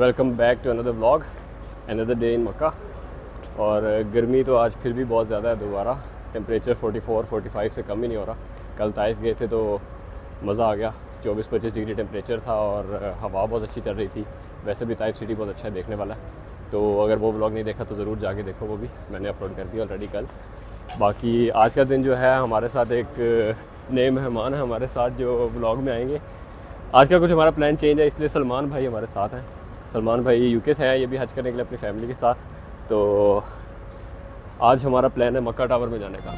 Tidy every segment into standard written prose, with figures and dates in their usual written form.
Welcome back to another vlog, another day in Makkah. और गर्मी तो आज फिर भी बहुत ज़्यादा है। दोबारा टेम्परेचर 44-45 से कम ही नहीं हो रहा। कल ताइफ गए थे तो मज़ा आ गया, 24-25 डिग्री टेम्परेचर था और हवा बहुत अच्छी चल रही थी। वैसे भी ताइफ सिटी बहुत अच्छा है, देखने वाला है। तो अगर वो व्लॉग नहीं देखा तो ज़रूर जाके देखो, वो भी मैंने अपलोड कर दिया ऑलरेडी कल। बाकी आज का दिन जो है, हमारे साथ एक नए मेहमान है हमारे साथ जो व्लॉग में आएंगे। आज का कुछ हमारा प्लान चेंज है, इसलिए सलमान भाई हमारे साथ हैं। सलमान भाई यूके से हैं, ये भी हज करने के लिए अपनी फैमिली के साथ। तो आज हमारा प्लान है मक्का टावर में जाने का।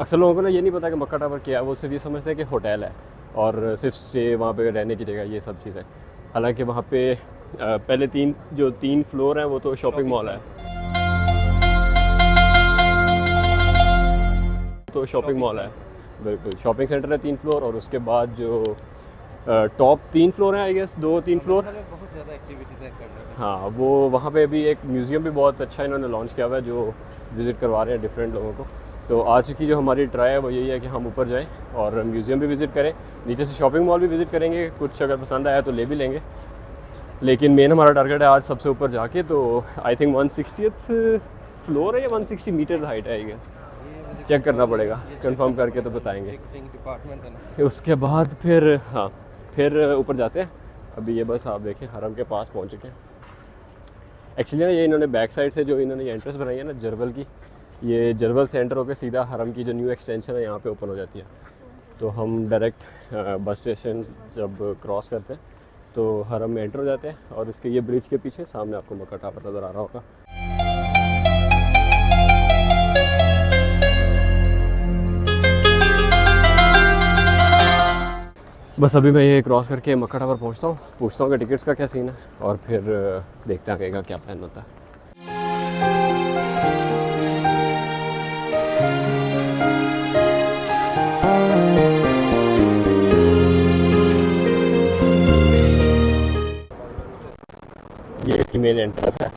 अक्सर लोगों को ना ये नहीं पता कि मक्का टावर क्या है, वो सिर्फ ये समझते हैं कि होटल है और सिर्फ स्टे वहाँ पे रहने की जगह, ये सब चीज़ है। हालांकि वहाँ पे पहले तीन फ्लोर हैं, वो तो शॉपिंग मॉल है। तो शॉपिंग मॉल है, बिल्कुल शॉपिंग सेंटर है 3 फ्लोर। और उसके बाद जो टॉप 3 फ्लोर हैं, आई गेस 2-3 फ्लोर बहुत ज़्यादा एक्टिविटीज़ है करने में। हाँ, वो वहाँ पे भी एक म्यूज़ियम भी बहुत अच्छा इन्होंने लॉन्च किया हुआ है, जो विज़िट करवा रहे हैं डिफरेंट लोगों को। तो आज की जो हमारी ट्राई है वो यही है कि हम ऊपर जाएं और म्यूज़ियम भी विज़िट करें, नीचे से शॉपिंग मॉल भी विज़िट करेंगे। कुछ अगर पसंद आया तो ले भी लेंगे, लेकिन मेन हमारा टारगेट है आज सबसे ऊपर जाके। तो आई थिंक 160th फ्लोर है या 160 मीटर हाइट है, आई गेस। चेक करना पड़ेगा, कंफर्म करके तो बताएंगे। डिपार्टमेंट है ना, उसके बाद फिर ऊपर जाते हैं। अभी ये बस आप देखें हरम के पास पहुंच चुके हैं। एक्चुअली ना ये इन्होंने बैक साइड से जो इन्होंने ये एंट्रेंस बनाई है ना जरबल की, ये जरबल से एंटर होकर सीधा हरम की जो न्यू एक्सटेंशन है यहाँ पे ओपन हो जाती है। तो हम डायरेक्ट बस स्टेशन जब क्रॉस करते हैं तो हरम में एंटर हो जाते हैं। और इसके ये ब्रिज के पीछे सामने आपको मक्का टावर नज़र आ रहा होगा। बस अभी मैं ये क्रॉस करके मक्का टावर पहुँचता हूँ, पूछता हूँ कि टिकट्स का क्या सीन है, और फिर देखते हैं आगे का क्या प्लान होता है। ये इसकी मेन एंट्रेंस है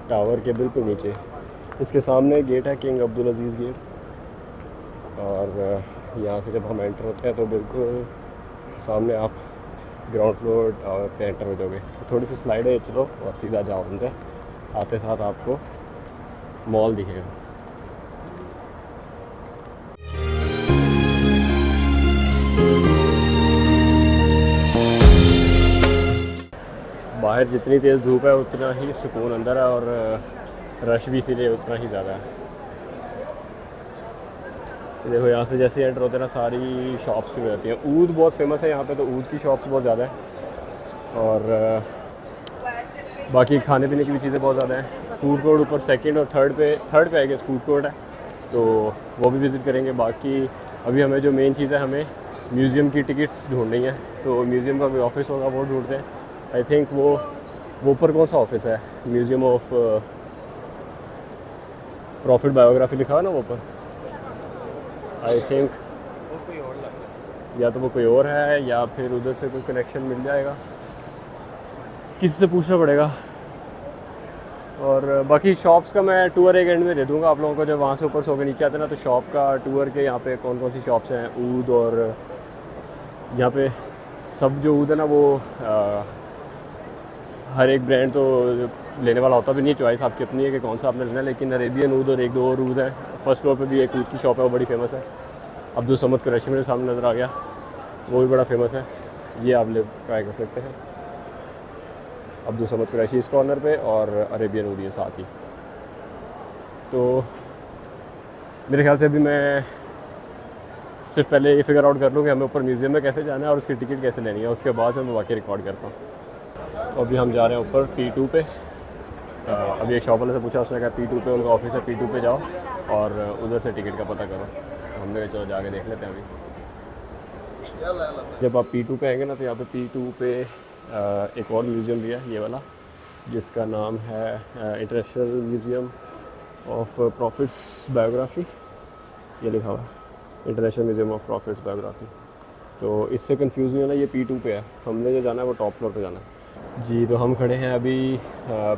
टावर के बिल्कुल नीचे। इसके सामने गेट है, किंग अब्दुल अजीज़ गेट। और यहाँ से जब हम एंटर होते हैं तो बिल्कुल सामने आप ग्राउंड फ्लोर टावर पे एंटर हो जाओगे। थोड़ी सी स्लाइड है, चलो और सीधा जाओ अंदर। आते साथ आपको मॉल दिखेगा। बाहर जितनी तेज़ धूप है उतना ही सुकून अंदर है, और रश भी इसीलिए उतना ही ज़्यादा है। देखो यहाँ से जैसे एंटर होते हैं ना, सारी शॉप्स शुरू हो जाती हैं। ऊद बहुत फेमस है यहाँ पे, तो ऊद की शॉप्स बहुत ज़्यादा है। और बाकी खाने पीने की भी चीज़ें बहुत ज़्यादा हैं। फूड कोर्ट ऊपर सेकंड और थर्ड पे आई गेस फूड कोर्ट है, तो वो भी विज़िट करेंगे। बाकी अभी हमें जो मेन चीज़ है, हमें म्यूज़ियम की टिकट्स ढूंढनी है। तो म्यूज़ियम का कोई ऑफिस होगा, वो ढूंढते हैं। आई थिंक वो ऊपर कौन सा ऑफिस है, म्यूज़ियम ऑफ प्रॉफिट बायोग्राफी लिखा है ना वो ऊपर। आई थिंक वो कोई और लग रहा है। या तो वो कोई और है, या फिर उधर से कोई कनेक्शन मिल जाएगा, किसी से पूछना पड़ेगा। और बाकी शॉप्स का मैं टूर एक एंड में दे दूंगा आप लोगों को। जब वहाँ से ऊपर सो के नीचे आते हैं ना, तो शॉप का टूर के यहाँ पे कौन कौन सी शॉप्स हैं ऊद। और यहाँ पे सब जो ऊद है ना, वो हर एक ब्रांड तो लेने वाला होता भी नहीं, चॉइस आपकी अपनी है कि कौन सा आपने लेना है। लेकिन अरेबियन ऊद और 1-2 और ऊद है। फर्स्ट फ्लोर पे भी एक ऊद की शॉप है, वो बड़ी फेमस है। अब्दुल समद कुरैशी मेरे सामने नज़र आ गया, वो भी बड़ा फेमस है। ये आप ले ट्राई कर सकते हैं, अब्दुल समद कुरैशी इस कॉर्नर पे और अरेबियन ऊद ये साथ ही। तो मेरे ख्याल से अभी मैं सिर्फ पहले ये फिगर आउट कर लूँ कि हमें ऊपर म्यूज़ियम में कैसे जाना है और उसकी टिकट कैसे लेनी है, उसके बाद मैं बाकी रिकॉर्ड करता हूँ। तो अभी हम जा रहे हैं ऊपर P2 पे। अभी एक शॉप वाले से पूछा, उसने कहा P2 पे उनका ऑफिस है, P2 पे जाओ और उधर से टिकट का पता करो। तो हमने कहा चलो जाके देख लेते हैं अभी। जब आप P2 पे आएंगे ना, तो यहाँ पे P2 पे एक और म्यूज़ियम भी है, ये वाला, जिसका नाम है international museum of profits biography. ये लिखा हुआ है international museum of profits biography. तो इससे कंफ्यूज नहीं होना, ये P2 पे है। हमने जो जाना है वो टॉप फ्लोर पे जाना है जी। तो हम खड़े हैं अभी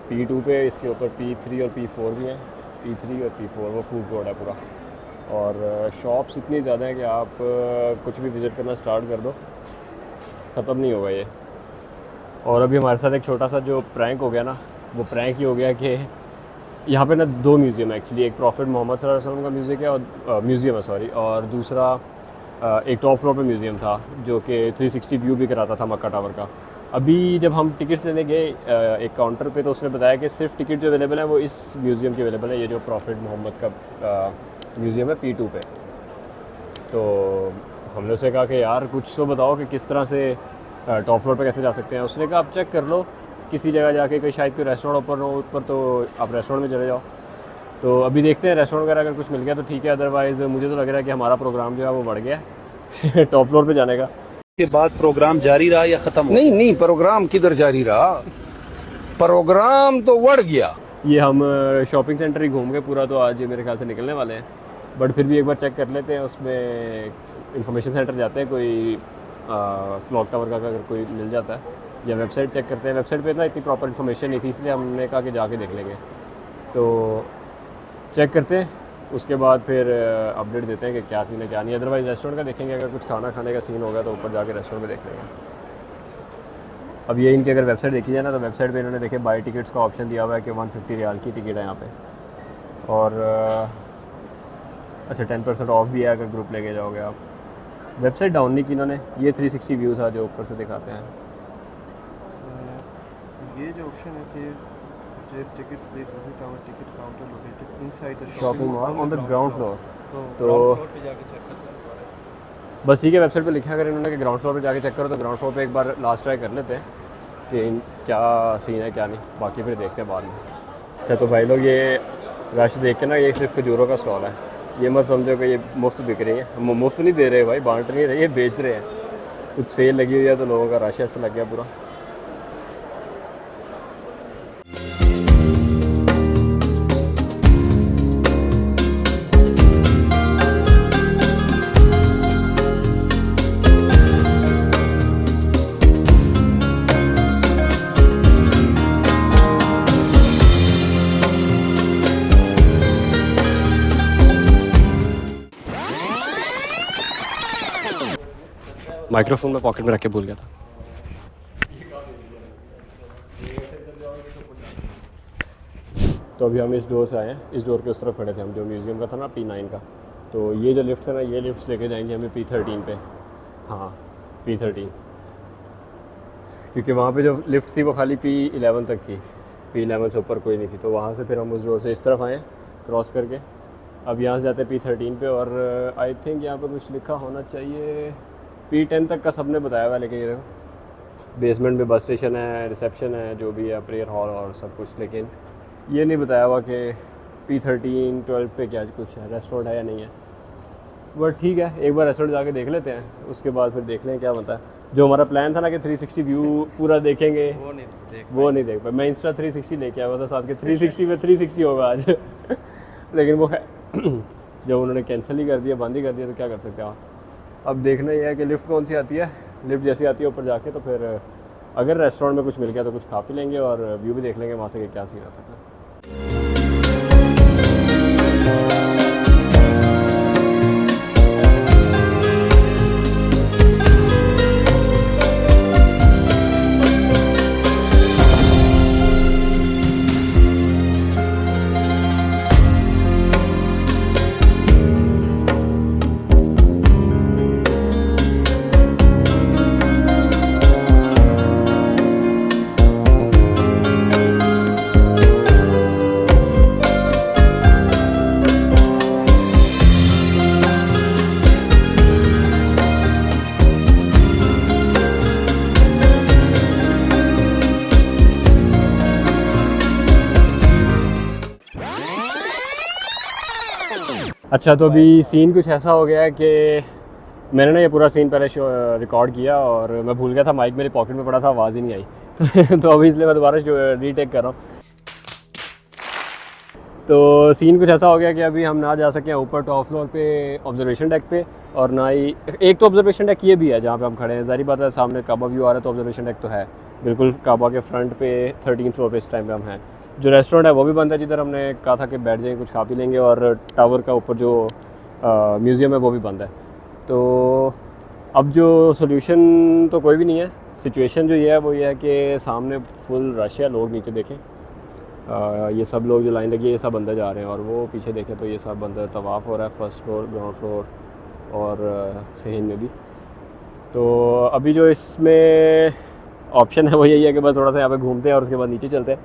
P2 पे। इसके ऊपर P3 और P4 भी हैं, P3 और P4। वो फूड कोर्ट है पूरा। और शॉप्स इतनी ज़्यादा हैं कि आप कुछ भी विज़िट करना स्टार्ट कर दो, ख़त्म नहीं होगा ये। और अभी हमारे साथ एक छोटा सा जो प्रैंक हो गया ना, वो प्रैंक ही हो गया कि यहाँ पे ना दो म्यूज़ियम है एक्चुअली। एक प्रॉफिट मोहम्मद सल्लल्लाहु अलैहि वसल्लम का म्यूज़ियम है सॉरी, और दूसरा एक टॉप फ्लोर पे म्यूज़ियम था जो कि 360 व्यू भी कराता था मक्का टावर का। अभी जब हम टिकट्स लेने गए एक काउंटर पे, तो उसने बताया कि सिर्फ टिकट जो अवेलेबल है वो इस म्यूज़ियम की अवेलेबल है, ये जो प्रॉफिट मोहम्मद का म्यूज़ियम है P2 पे। तो हमने उससे कहा कि यार कुछ तो बताओ कि किस तरह से टॉप फ्लोर पे कैसे जा सकते हैं। उसने कहा आप चेक कर लो किसी जगह जाके, कोई शायद कोई रेस्टोरेंट ऊपर हो ऊपर, तो आप रेस्टोरेंट में चले जाओ। तो अभी देखते हैं रेस्टोरेंट वगैरह अगर कुछ मिल गया तो ठीक है, अदरवाइज़ मुझे तो लग रहा है कि हमारा प्रोग्राम जो है वो बढ़ गया है टॉप फ्लोर पे जाने का। के बाद प्रोग्राम जारी रहा या खत्म हो? नहीं, प्रोग्राम किधर जारी रहा, प्रोग्राम तो बढ़ गया। ये हम शॉपिंग सेंटर ही घूम के पूरा तो आज मेरे ख्याल से निकलने वाले हैं, बट फिर भी एक बार चेक कर लेते हैं। उसमें इंफॉर्मेशन सेंटर जाते हैं, कोई क्लॉक टावर का अगर कोई मिल जाता है, या वेबसाइट चेक करते हैं। वेबसाइट पे ना इतनी प्रॉपर इन्फॉर्मेशन नहीं थी, इसलिए हमने कहा कि जाके देख लेंगे। तो चेक करते हैं, उसके बाद फिर अपडेट देते हैं कि क्या सीन है क्या नहीं। अदरवाइज़ रेस्टोरेंट का देखेंगे, अगर कुछ खाना खाने का सीन होगा तो ऊपर जाके रेस्टोरेंट में देख लेंगे। अब ये इनकी अगर वेबसाइट देखी जाए ना, तो वेबसाइट पे इन्होंने देखे बाई टिकट्स का ऑप्शन दिया हुआ है कि 150 रियाल की टिकट है यहाँ पे, और अच्छा 10% ऑफ भी है अगर ग्रुप लेके जाओगे आप। वेबसाइट डाउन नहीं की इन्होंने, ये 360 व्यू था जो ऊपर से दिखाते हैं। ये जो ऑप्शन है कि purchase tickets please visit our ticket counter located inside the shopping mall on the ground floor. तो ग्राउंड फ्लोर पे जाके चेक करते हैं। बस ठीक है, वेबसाइट पे लिखा अगर इन्होंने कि ग्राउंड फ्लोर पे जाके चेक करो, तो ग्राउंड फ्लोर पे एक बार लास्ट ट्राई कर लेते हैं कि क्या सीन है क्या नहीं, बाकी फिर देखते हैं बाद में। अच्छा तो भाई लोग, ये रश देख के ना, ये सिर्फ खजूरों का स्टॉल है, ये मत समझो कि ये मुफ्त बिक रही है। मुफ्त नहीं दे रहे भाई, बांट नहीं रहे, ये बेच रहे हैं। कुछ सेल लगी हुई है तो लोगों का रश ऐसा लग गया पूरा। माइक्रोफोन में पॉकेट में रख के भूल गया था। तो अभी हम इस डोर से आए हैं, इस डोर के उस तरफ खड़े थे हम, जो म्यूज़ियम का था ना P9 का। तो ये जो लिफ्ट है ना, ये लिफ्ट लेके जाएंगे हमें P13 पे। हाँ P13, क्योंकि वहाँ पे जो लिफ्ट थी वो खाली P11 तक थी, P11 से ऊपर कोई नहीं थी। तो वहाँ से फिर हम उस डोर से इस तरफ आए क्रॉस करके। अब यहाँ से जाते हैं P13 पे, और आई थिंक यहाँ पर कुछ लिखा होना चाहिए। P10 तक का सबने बताया हुआ है, लेकिन ये देखो बेसमेंट में बस स्टेशन है, रिसेप्शन है, जो भी है प्रेयर हॉल और सब कुछ, लेकिन ये नहीं बताया हुआ कि P13, 12 पे क्या कुछ है, रेस्टोरेंट है या नहीं है। बट ठीक है, एक बार रेस्टोरेंट जाके देख लेते हैं, उसके बाद फिर देख लें क्या बनता है। जो हमारा प्लान था ना कि 360 व्यू पूरा देखेंगे, वो नहीं देख पाए। मैं इंस्टा 360 लेके आया हुआ था साथ के, 360 में 360 होगा आज लेकिन वो है जब उन्होंने कैंसिल ही कर दिया, बंद ही कर दिया, तो क्या कर सकते हैं आप। अब देखना ये है कि लिफ्ट कौन सी आती है। लिफ्ट जैसी आती है ऊपर जाके, तो फिर अगर रेस्टोरेंट में कुछ मिल गया तो कुछ खा पी लेंगे, और व्यू भी देख लेंगे वहाँ से कि क्या सीन आता है। अच्छा तो अभी सीन कुछ ऐसा हो गया है कि मैंने ना ये पूरा सीन पहले रिकॉर्ड किया, और मैं भूल गया था, माइक मेरे पॉकेट में पड़ा था, आवाज़ ही नहीं आई तो अभी इसलिए मैं दोबारा रीटेक कर रहा हूँ। तो सीन कुछ ऐसा हो गया कि अभी हम ना जा सकें ऊपर टॉप फ्लोर पे ऑब्जर्वेशन डेक पे, और ना ही एक तो ऑब्जर्वेशन डेक ये भी है जहाँ पे हम खड़े हैं, ज़ाहिर बात है सामने काबा व्यू आ रहा है, तो ऑब्जर्वेशन डेक तो है बिल्कुल काबा के फ्रंट पे 13 फ्लोर पे इस टाइम पे हम हैं। जो रेस्टोरेंट है वो भी बंद है, जिधर हमने कहा था कि बैठ जाएंगे कुछ खा पी लेंगे, और टावर का ऊपर जो म्यूज़ियम है वो भी बंद है। तो अब जो सोल्यूशन तो कोई भी नहीं है, सिचुएशन जो ये है वो ये है कि सामने फुल रश है, लोग नीचे देखें, ये सब लोग जो लाइन लगी है ये सब अंदर जा रहे हैं, और वो पीछे देखें तो ये सब अंदर तवाफ़ हो रहा है, फर्स्ट फ्लोर, ग्राउंड फ्लोर और सहन में भी। तो अभी जो इसमें ऑप्शन है वो यही है कि बस थोड़ा सा यहाँ पे घूमते हैं और उसके बाद नीचे चलते हैं।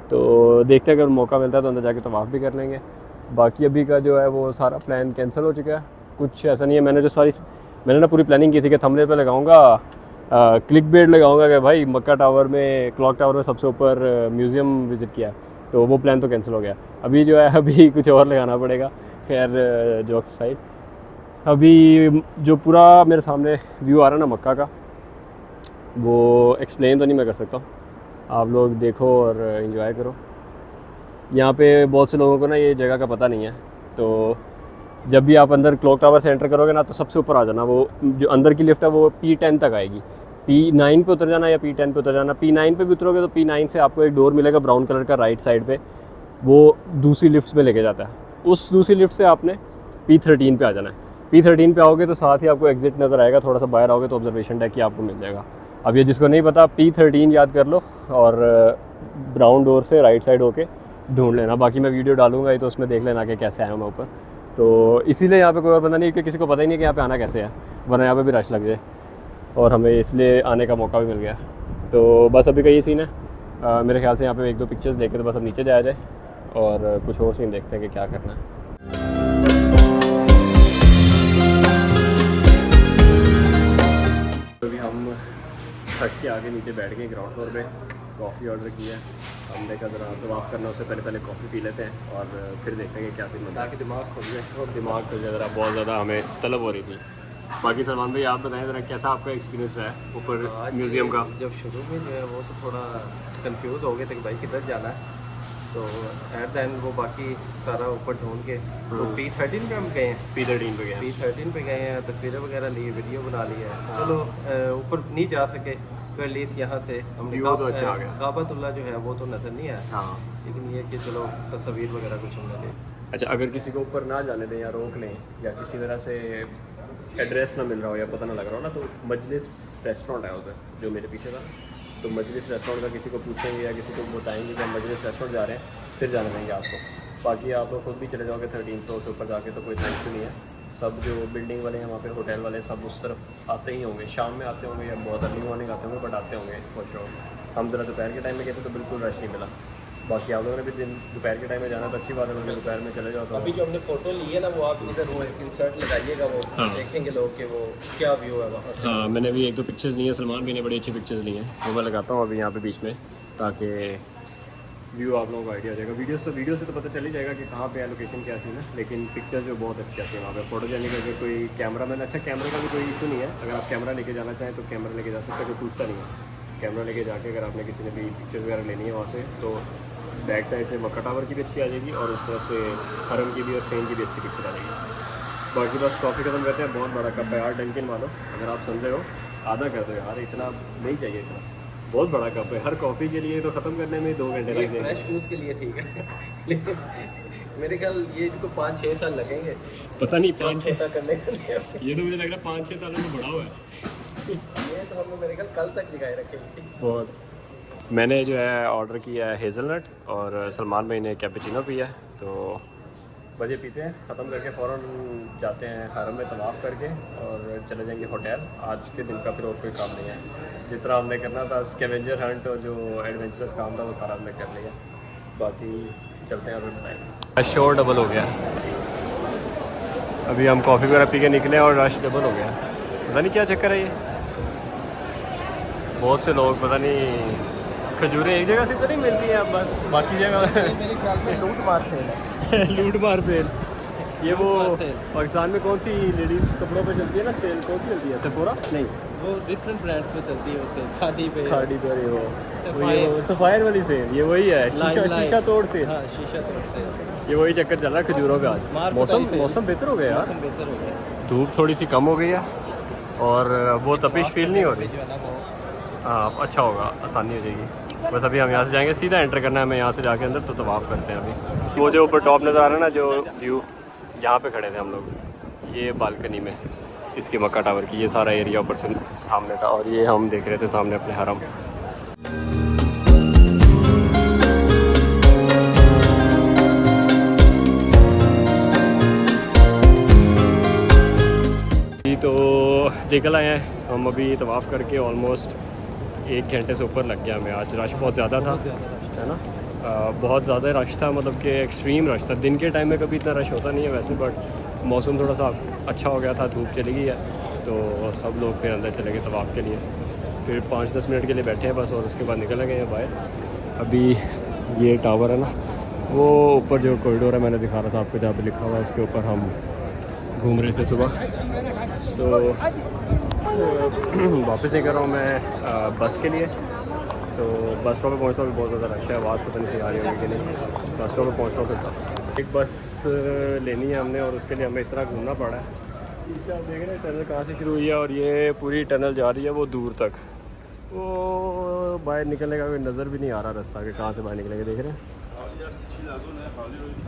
तो देखते हैं अगर मौका मिलता है तो अंदर जाके तवाफ़ भी कर लेंगे। बाकी अभी का जो है वो सारा प्लान कैंसिल हो चुका है, कुछ ऐसा नहीं है। मैंने ना पूरी प्लानिंग की थी कि थंबनेल पे लगाऊंगा, क्लिक बेट लगाऊंगा कि भाई मक्का टावर में, क्लॉक टावर में सबसे ऊपर म्यूज़ियम विज़िट किया, तो वो प्लान तो कैंसिल हो गया। अभी जो है अभी कुछ और लगाना पड़ेगा। खैर जोक्स साइड, अभी जो पूरा मेरे सामने व्यू आ रहा है ना मक्का का, वो एक्सप्लेन तो नहीं मैं कर सकता हूँ, आप लोग देखो और एंजॉय करो। यहाँ पे बहुत से लोगों को ना ये जगह का पता नहीं है, तो जब भी आप अंदर क्लॉक टावर से एंटर करोगे ना तो सबसे ऊपर आ जाना, वो जो अंदर की लिफ्ट है वो P10 तक आएगी। P9 पे उतर जाना या P10 पे उतर जाना। P9 पे भी उतरोगे तो P9 से आपको एक डोर मिलेगा ब्राउन कलर का राइट साइड पे, वो दूसरी लिफ्ट में लेके जाता है। उस दूसरी लिफ्ट से आपने P13 पे आ जाना है। P13 पे आओगे तो साथ ही आपको एग्जिट नज़र आएगा, थोड़ा सा बाहर आओगे तो ऑब्जर्वेशन डेक की आपको मिल जाएगा। अब ये जिसको नहीं पता P13 याद कर लो और ब्राउन डोर से राइट साइड होके ढूंढ लेना। बाकी मैं वीडियो डालूंगा ही तो उसमें देख लेना कि कैसे आया मैं ऊपर। तो इसीलिए यहाँ पे कोई और बंदा नहीं, क्योंकि किसी को पता ही नहीं कि यहाँ पे आना कैसे है, वरना यहाँ पे भी रश लग जाए और हमें इसलिए आने का मौका भी मिल गया। तो बस अभी का ये सीन है। मेरे ख्याल से यहाँ पे 1-2 पिक्चर्स लेके तो बस अब नीचे जाया जाए और कुछ और सीन देखते हैं कि क्या करना है। अभी हम थक के आगे नीचे बैठ गए ग्राउंड फ्लोर पे, कॉफ़ी ऑर्डर की है हमने का। ज़रा तवाफ़ करना उससे पहले कॉफ़ी पी लेते हैं और फिर देखते हैं कि क्या सीन बनता है, ताकि दिमाग खुल जाए और दिमाग खुल जाए। ज़रा बहुत ज़्यादा हमें तलब हो रही थी। बाकी सलमान भाई आप बताएं ज़रा कैसा आपका एक्सपीरियंस रहा है ऊपर म्यूज़ियम का? जब शुरू में जो है वो तो थोड़ा कंफ्यूज हो गए थे कि भाई किधर जाना है, तो एट द एंड वो बाकी सारा ऊपर ढूंढ के तो P13 पे हम गए हैं। P13 पे गए, P13 पे गए हैं, तस्वीरें वगैरह ली, वीडियो बना ली है। चलो ऊपर नहीं जा सके तो एटलीस्ट यहाँ से हम व्यू तो अच्छा आ गया। काबतुल्लाह जो है वो तो नज़र नहीं आया, हाँ, लेकिन ये कि चलो तस्वीर वगैरह कुछ हमने ली। अच्छा, अगर किसी को ऊपर ना जाने दें या रोक लें या किसी तरह से एड्रेस ना मिल रहा हो या पता ना लग रहा हो ना, तो मजलिस रेस्टोरेंट है उधर जो मेरे पीछे था, तो मजलिस रेस्टोरेंट का किसी को पूछेंगे या किसी को बताएंगे कि हम मजलिस रेस्टोरेंट जा रहे हैं, फिर जाने देंगे आपको। बाकी आप लोग खुद भी चले जाओगे 13 फ्लोर से ऊपर जाके तो कोई टेंशन नहीं है। सब जो बिल्डिंग वाले हैं वहाँ पे, होटल वाले सब उस तरफ आते ही होंगे, शाम में आते होंगे या बहुत अर्ली मॉर्निंग आते होंगे, बट आते होंगे फॉर श्योर। हम ज़रा दोपहर के टाइम में गए थे तो बिल्कुल रश नहीं मिला। बाकी आप लोगों ने भी दिन दोपहर के टाइम में जाना तो अच्छी बात है, मतलब दोपहर में चले जाओ। तो अभी जो हमने फ़ोटो ली है ना वो आप इधर वो एक इंसर्ट लगाइएगा, वो देखेंगे लोग कि वो क्या व्यू है वहाँ से। हाँ, मैंने भी 1-2 पिक्चर्स ली हैं, सलमान भी ने बड़ी अच्छी पिक्चर्स ली हैं, वो मैं लगाता हूँ अभी यहाँ पे बीच में, ताकि व्यू आप लोगों को आइडिया हो जाएगा। वीडियो से तो पता चल ही जाएगा कि कहाँ पे है, लोकेशन क्या सीन है, लेकिन पिक्चर्स जो बहुत अच्छी आती है वहाँ पे। फोटोजेनिक अगर कोई कैमरा मैन, अच्छा कैमरे का भी कोई इशू नहीं है, अगर आप कैमरा लेके जाना चाहें तो कैमरा लेके जा सकते हैं, कोई पूछता नहीं है। कैमरा लेके जाके अगर आपने किसी ने भी पिक्चर्स वगैरह लेनी है वहाँ से, तो बैक साइड से मक्का टावर की भी अच्छी आ जाएगी और उस तरफ से हरम की भी और सेन की भी अच्छी पिक्चर आ जाएगी। बाकी बस कॉफ़ी खत्म करते हैं। बहुत बड़ा कप है यार, डंकिन वालों, अगर आप समझ रहे हो आधा कर दो यार, इतना नहीं चाहिए, इतना बहुत बड़ा कप है। हर कॉफ़ी के लिए तो ख़त्म करने में 2 घंटे लग जाएंगे। फ्रेश जूस के लिए ठीक है, लेकिन मेरे ख्याल ये इनको 5-6 साल लगेंगे, पता नहीं 5-6 करने के लिए। ये तो मुझे लग रहा है 5-6 सालों में बड़ा हुआ है ये तो हमने मेरे ख्याल कल तक दिखाए रखेंगे बहुत। मैंने जो है ऑर्डर किया है हेज़लनट और सलमान भाई ने कैपेचिनो पिया है, तो बजे पीते हैं, ख़त्म करके फ़ौरन जाते हैं हरम में तवाफ़ करके और चले जाएंगे होटल। आज के दिन का फिर और कोई काम नहीं है, जितना हमने करना था स्कैवेंजर हंट और जो एडवेंचरस काम था वो सारा हमने कर लिया। बाकी चलते हैं और बताएंगे। शोर डबल हो गया, अभी हम कॉफ़ी वगैरह पी के निकले और रश डबल हो गया, पता नहीं क्या चक्कर है ये। बहुत से लोग, पता नहीं, खजूरें एक जगह से तो नहीं मिलती है, अब बस बाकी जगह मेरे ख्याल में लूट मार सेल है। लूट मार सेल, ये वो पाकिस्तान में कौन सी लेडीज़ कपड़ों पे चलती है ना सेल, कौन सी चलती है? सेफोरा नहीं, वो डिफरेंट ब्रांड्स पे चलती है, वैसे खादी पे वो सफ़ायर वाली सेल, ये वही है, शीशा तोड़ सेल। हाँ, शीशा तोड़ सेल, ये वही चक्कर चल रहा है खजूरों का। आज मौसम बेहतर हो गया यार, मौसम बेहतर हो गया, धूप थोड़ी सी कम हो गई है और वो तपिश फील नहीं हो रही। हाँ, अच्छा होगा, आसानी हो जाएगी। बस अभी हम यहाँ से जाएंगे, सीधा एंटर करना है हमें यहाँ से जाके अंदर, तो तवाफ़ करते हैं अभी। वो जो ऊपर टॉप नज़र आ रहा है ना, जो व्यू, यहाँ पे खड़े थे हम लोग, ये बालकनी में इसके मक्का टावर की ये सारा एरिया ऊपर से सामने था, और ये हम देख रहे थे सामने अपने हरम। तो निकल आए हैं हम अभी तवाफ़ करके, ऑलमोस्ट 1 घंटे से ऊपर लग गया हमें। आज रश बहुत ज़्यादा था, है ना, बहुत ज़्यादा रश था, मतलब कि एक्सट्रीम रश था। दिन के टाइम में कभी इतना रश होता नहीं है वैसे, बट मौसम थोड़ा सा अच्छा हो गया था, धूप चली गई है, तो सब लोग फिर अंदर चले गए तवाफ़ के लिए। फिर 5-10 मिनट के लिए बैठे हैं बस, और उसके बाद निकल गए हैं बाहर। अभी ये टावर है ना, वो ऊपर जो कॉरिडोर है मैंने दिखा रहा था आपको, जहाँ पे लिखा हुआ है उसके ऊपर हम घूम रहे थे सुबह। तो वापस नहीं कर रहा हूँ मैं बस के लिए। तो बस स्टॉप पे पहुँचता हूँ, बहुत ज़्यादा रश है, आवाज़ पता नहीं सही आ रही होगी कि नहीं। बस स्टॉप पे पहुँचता हूँ फिर एक बस लेनी है हमने, और उसके लिए हमें इतना घूमना पड़ा है। पीछे आप देख रहे हैं टनल कहाँ से शुरू हुई है, और ये पूरी टनल जा रही है वो दूर तक। वो बाहर निकलने का कोई नज़र भी नहीं आ रहा रास्ता कि कहाँ से बाहर निकलेंगे, देख रहे हैं।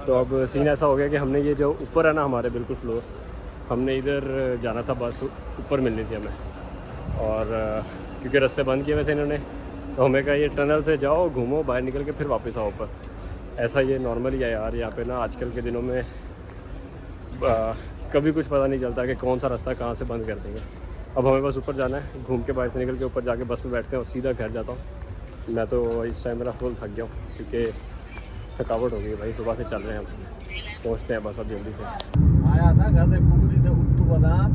तो अब सीन ऐसा हो गया कि हमने ये जो ऊपर है ना हमारे बिल्कुल फ्लोर, हमने इधर जाना था, बस ऊपर मिलनी थी हमें, और क्योंकि रास्ते बंद किए हुए थे इन्होंने, तो हमें कहा ये टनल से जाओ, घूमो, बाहर निकल के फिर वापस आओ ऊपर। ऐसा ये नॉर्मली है यार, यहाँ पे ना आजकल के दिनों में कभी कुछ पता नहीं चलता कि कौन सा रास्ता कहाँ से बंद कर देंगे। अब हमें बस ऊपर जाना है, घूम के बाहर से निकल के ऊपर जाके बस में बैठते हैं और सीधा घर जाता हूँ। मैं तो इस टाइम मेरा फुल थक गया हूँ, क्योंकि थकावट हो गई भाई, सुबह से चल रहे हैं हम। पहुँचते हैं बस अब जल्दी से। आया था घर कुबरी तो उत्तू बदात